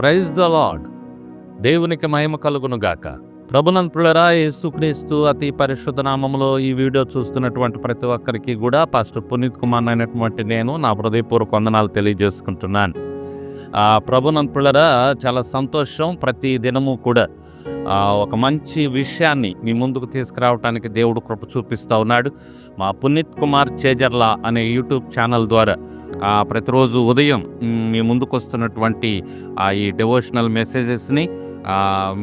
Praise the lord. దేవునికి మహిమ కలుగును గాక. ప్రభునంతులరా, యేసుక్రీస్తు అతి పరిశుద్ధ నామములో ఈ వీడియో చూస్తున్నటువంటి ప్రతి ఒక్కరికి కూడా పాస్టర్ పునీత్ కుమార్ అయినటువంటి నేను నా హృదయపూర్వక వందనాలు తెలియజేసుకుంటున్నాను. ప్రభునంతులరా, చాలా సంతోషం. ప్రతి దినము కూడా ఒక మంచి విషయాన్ని మీ ముందుకు తీసుకురావడానికి దేవుడు కృప చూపిస్తూ ఉన్నాడు. మా పునీత్ కుమార్ చేజర్ల అనే యూట్యూబ్ ఛానల్ ద్వారా ప్రతిరోజు ఉదయం మీ ముందుకు వస్తున్నటువంటి ఈ డివోషనల్ మెసేజెస్ని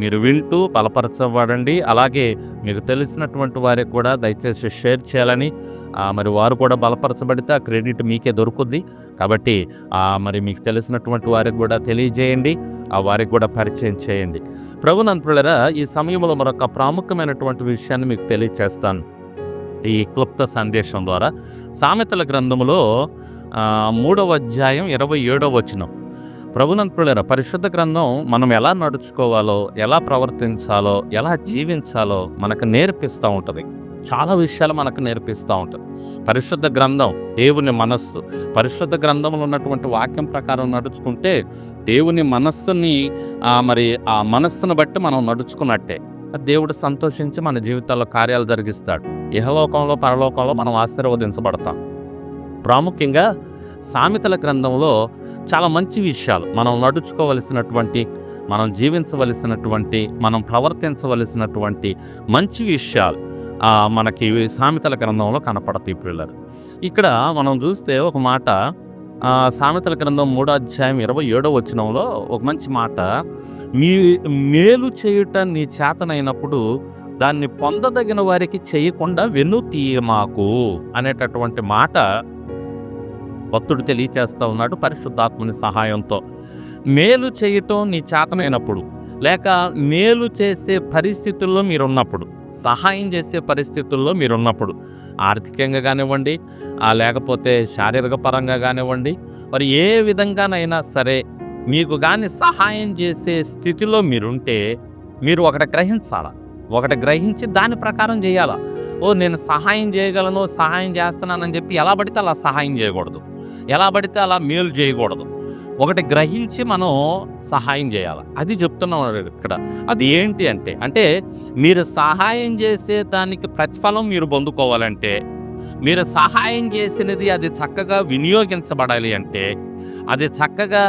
మీరు వింటూ బలపరచబడండి. అలాగే మీకు తెలిసినటువంటి వారికి కూడా దయచేసి షేర్ చేయాలని, మరి వారు కూడా బలపరచబడితే ఆ క్రెడిట్ మీకే దొరుకుద్ది. కాబట్టి మరి మీకు తెలిసినటువంటి వారికి కూడా తెలియజేయండి, వారికి కూడా పరిచయం చేయండి. ప్రభునంతులరా, ఈ సమయంలో మరొక ప్రాముఖ్యమైనటువంటి విషయాన్ని మీకు తెలియచేస్తాను ఈ క్లుప్త సందేశం ద్వారా. సామెతల గ్రంథములో 3వ అధ్యాయం 27వ వచనం. ప్రభునంతులరా, పరిశుద్ధ గ్రంథం మనం ఎలా నడుచుకోవాలో, ఎలా ప్రవర్తించాలో, ఎలా జీవించాలో మనకు నేర్పిస్తూ ఉంటుంది. చాలా విషయాలు మనకు నేర్పిస్తూ ఉంటుంది పరిశుద్ధ గ్రంథం. దేవుని మనస్సు, పరిశుద్ధ గ్రంథంలో ఉన్నటువంటి వాక్యం ప్రకారం నడుచుకుంటే దేవుని మనస్సుని మరి ఆ మనస్సును బట్టి మనం నడుచుకున్నట్టే దేవుడు సంతోషించి మన జీవితాల్లో కార్యాలు జరిగిస్తాడు. ఇహలోకంలో పరలోకంలో మనం ఆశీర్వదించబడతాం. ప్రాముఖ్యంగా సామెతల గ్రంథంలో చాలా మంచి విషయాలు, మనం నడుచుకోవలసినటువంటి, మనం జీవించవలసినటువంటి, మనం ప్రవర్తించవలసినటువంటి మంచి విషయాలు మనకి సామెతల గ్రంథంలో కనపడతాయి. పిల్లలు, ఇక్కడ మనం చూస్తే ఒక మాట, సామెతల గ్రంథం 3వ అధ్యాయం 27వ వచనంలో ఒక మంచి మాట, మేలు చేయుట నీ చేతనైనప్పుడు దాన్ని పొందదగిన వారికి చేయకుండా వెన్ను తీయమాకు అనేటటువంటి మాట భక్తుడు తెలియచేస్తూ ఉన్నాడు పరిశుద్ధాత్మని సహాయంతో. మేలు చేయటం నీ చేతనైనప్పుడు, లేక మేలు చేసే పరిస్థితుల్లో మీరున్నప్పుడు, సహాయం చేసే పరిస్థితుల్లో మీరున్నప్పుడు, ఆర్థికంగా కానివ్వండి, లేకపోతే శారీరక పరంగా కానివ్వండి, మరి ఏ విధంగానైనా సరే మీకు కానీ సహాయం చేసే స్థితిలో మీరుంటే మీరు ఒకటి గ్రహించాలా, ఒకటి గ్రహించి దాని ప్రకారం చేయాలా. నేను సహాయం చేయగలను, సహాయం చేస్తున్నానని చెప్పి ఎలా పడితే అలా సహాయం చేయకూడదు, ఎలా పడితే అలా మేలు చేయకూడదు. ఒకటి గ్రహించి మనం సహాయం చేయాలి. అది చెప్తున్నాం ఇక్కడ. అది ఏంటి అంటే మీరు సహాయం చేసే దానికి ప్రతిఫలం మీరు పొందుకోవాలంటే, మీరు సహాయం చేసినది అది చక్కగా వినియోగించబడాలి అంటే, అది చక్కగా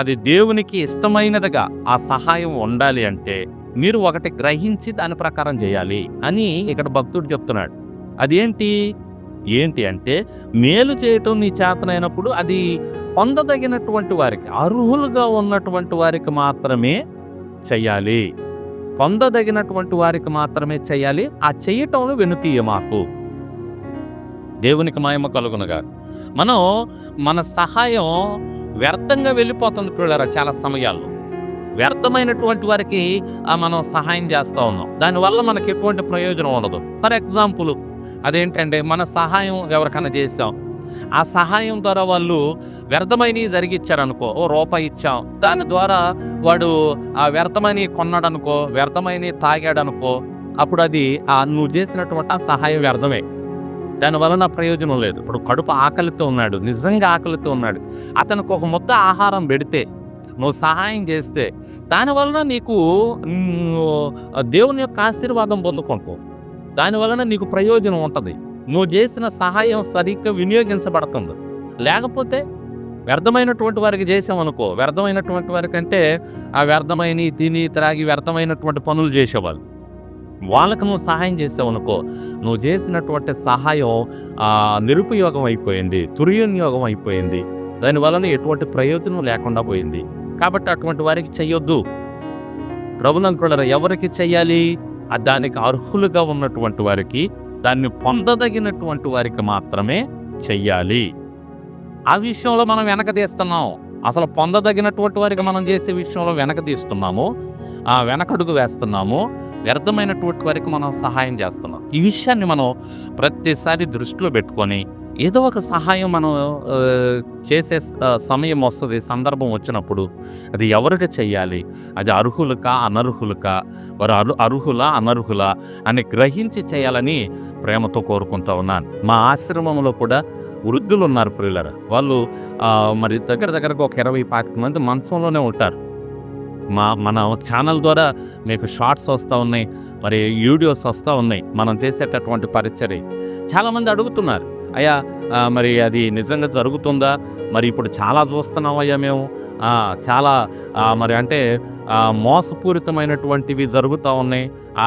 అది దేవునికి ఇష్టమైనదిగా ఆ సహాయం ఉండాలి అంటే మీరు ఒకటి గ్రహించి దాని ప్రకారం చేయాలి అని ఇక్కడ భక్తుడు చెప్తున్నాడు. ఏంటి అంటే మేలు చేయటం నీ చేతనైనప్పుడు అది పొందదగినటువంటి వారికి, అర్హులుగా ఉన్నటువంటి వారికి మాత్రమే చెయ్యాలి. పొందదగినటువంటి వారికి మాత్రమే చెయ్యాలి. ఆ చెయ్యటంలో వెనుతీయమాకు. దేవునికి మహిమ కలుగునుగా. మన సహాయం వ్యర్థంగా వెళ్ళిపోతుంది పిల్లరా. చాలా సమయాల్లో వ్యర్థమైనటువంటి వారికి మనం సహాయం చేస్తూ ఉన్నాం. దానివల్ల మనకి ఎటువంటి ప్రయోజనం ఉండదు. ఫర్ ఎగ్జాంపుల్, అదేంటంటే మన సహాయం ఎవరికైనా చేసాం, ఆ సహాయం ద్వారా వాళ్ళు వ్యర్థమైనవి జరిగిచ్చారనుకో, రూపాయి ఇచ్చాం, దాని ద్వారా వాడు ఆ వ్యర్థమైనవి కొన్నాడనుకో, వ్యర్థమైనవి తాగాడనుకో, అప్పుడు అది నువ్వు చేసినటువంటి ఆ సహాయం వ్యర్థమే. దానివల్ల నా ప్రయోజనం లేదు. ఇప్పుడు కడుపు ఆకలితో ఉన్నాడు, నిజంగా ఆకలితో ఉన్నాడు, అతనికి ఒక ముద్ద ఆహారం పెడితే నువ్వు సహాయం చేస్తే దానివలన నీకు దేవుని యొక్క ఆశీర్వాదం పొందుకుంటావు. దానివలన నీకు ప్రయోజనం ఉంటుంది. నువ్వు చేసిన సహాయం సరిగ్గా వినియోగించబడుతుంది. లేకపోతే వ్యర్థమైనటువంటి వారికి చేసామనుకో, వ్యర్థమైనటువంటి వారికి అంటే ఆ వ్యర్థమైన తిని త్రాగి వ్యర్థమైనటువంటి పనులు చేసేవాళ్ళు, వాళ్ళకు నువ్వు సహాయం చేసావనుకో, నువ్వు చేసినటువంటి సహాయం నిరుపయోగం అయిపోయింది, దుర్వినియోగం అయిపోయింది. దానివలన ఎటువంటి ప్రయోజనం లేకుండా పోయింది. కాబట్టి అటువంటి వారికి చెయ్యొద్దు. ప్రభునంతులారా, ఎవరికి చెయ్యాలి? దానికి అర్హులుగా ఉన్నటువంటి వారికి, దాన్ని పొందదగినటువంటి వారికి మాత్రమే చెయ్యాలి. ఆ విషయంలో మనం వెనక తీస్తున్నాం. అసలు పొందదగినటువంటి వారికి మనం చేసే విషయంలో వెనక తీస్తున్నాము, వెనకడుగు వేస్తున్నాము. వ్యర్థమైనటువంటి వారికి మనం సహాయం చేస్తున్నాం. ఈ విషయాన్ని మనం ప్రతిసారి దృష్టిలో పెట్టుకొని ఏదో ఒక సహాయం మనం చేసే సమయం వస్తది, సందర్భం వచ్చినప్పుడు అది ఎవరికి చెయ్యాలి? అది అర్హులకా? అనర్హులకా? వారు అర్హులా? అనర్హులా? అని గ్రహించి చేయాలని ప్రేమతో కోరుకుంటా ఉన్నాను. మా ఆశ్రమంలో కూడా వృద్ధులున్నారు ప్రియులారా. వాళ్ళు మరి దగ్గరగా ఒక 20, 25 మంది మంచంలోనే ఉంటారు. మన ఛానల్ ద్వారా మీకు షార్ట్స్ వస్తా ఉన్నాయి. మరి వీడియోస్ వస్తా ఉన్నాయి. మనం చేసేటటువంటి పరిచర్య. చాలామంది అడుగుతున్నారు, అయ్యా మరి అది నిజంగా జరుగుతుందా? మరి ఇప్పుడు చాలా చూస్తున్నామయ్యా మేము. చాలా మరి అంటే మోసపూరితమైనటువంటివి జరుగుతూ ఉన్నాయి.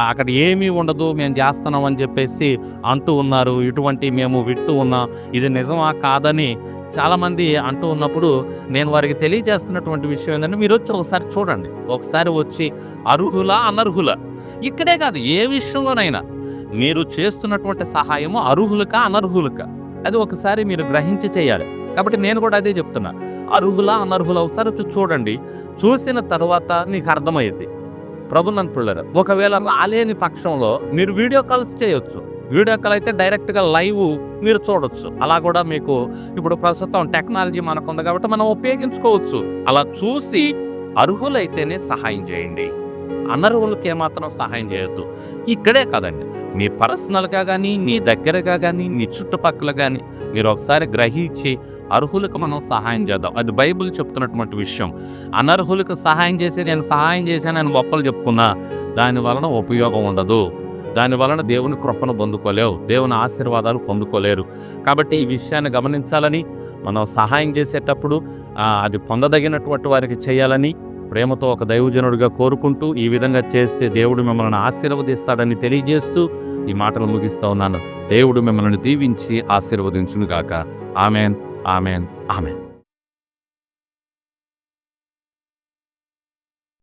అక్కడ ఏమీ ఉండదు, మేము చేస్తున్నాం అని చెప్పేసి అంటూ ఉన్నారు. ఇటువంటి మేము వింటూ ఉన్నాం. ఇది నిజమా కాదని చాలామంది అంటూ ఉన్నప్పుడు నేను వారికి తెలియజేస్తున్నటువంటి విషయం ఏంటంటే, మీరు వచ్చి ఒకసారి చూడండి. ఒకసారి వచ్చి అర్హులా? అనర్హులా? ఇక్కడే కాదు, ఏ విషయంలోనైనా మీరు చేస్తున్నటువంటి సహాయము అర్హులకా? అనర్హులకా? అది ఒకసారి మీరు గ్రహించి చేయాలి. కాబట్టి నేను కూడా అదే చెప్తున్నా. అర్హులా? అనర్హులా? ఒకసారి వచ్చి చూడండి. చూసిన తర్వాత నీకు అర్థమయ్యిద్ది. ప్రభునందు ప్రియులారా, ఒకవేళ రాలేని పక్షంలో మీరు వీడియో కాల్స్ చేయొచ్చు. వీడియో కాల్ అయితే డైరెక్ట్‌గా లైవ్ మీరు చూడొచ్చు. అలా కూడా మీకు ఇప్పుడు ప్రస్తుతం టెక్నాలజీ మనకుంది కాబట్టి మనం ఉపయోగించుకోవచ్చు. అలా చూసి అర్హులైతేనే సహాయం చేయండి. అనర్హులకి ఏమాత్రం సహాయం చేయొద్దు. ఇక్కడే కాదండి, మీ పర్సనల్‌గా గానీ, మీ దగ్గరగా గానీ, మీ చుట్టుపక్కల గానీ మీరు ఒకసారి గ్రహించి అర్హులకు మనం సహాయం చేద్దాం. అది బైబిల్ చెప్తున్నటువంటి విషయం. అనర్హులకు సహాయం చేసి నేను సహాయం చేశానని గొప్పలు చెప్పుకున్నా దాని వలన ఉపయోగం ఉండదు. దాని వలన దేవుని కృపను పొందుకోలేవు. దేవుని ఆశీర్వాదాలు పొందుకోలేరు. కాబట్టి ఈ విషయాన్ని గమనించాలని, మనం సహాయం చేసేటప్పుడు అది పొందదగినటువంటి వారికి చేయాలని ప్రేమతో ఒక దైవజనుడిగా కోరుకుంటూ, ఈ విధంగా చేస్తే దేవుడు మిమ్మల్ని ఆశీర్వదిస్తాడని తెలియజేస్తూ ఈ మాటలు ముగిస్తూ ఉన్నాను. దేవుడు మిమ్మల్ని దీవించి ఆశీర్వదించునుగాక. Amen, amen, amen.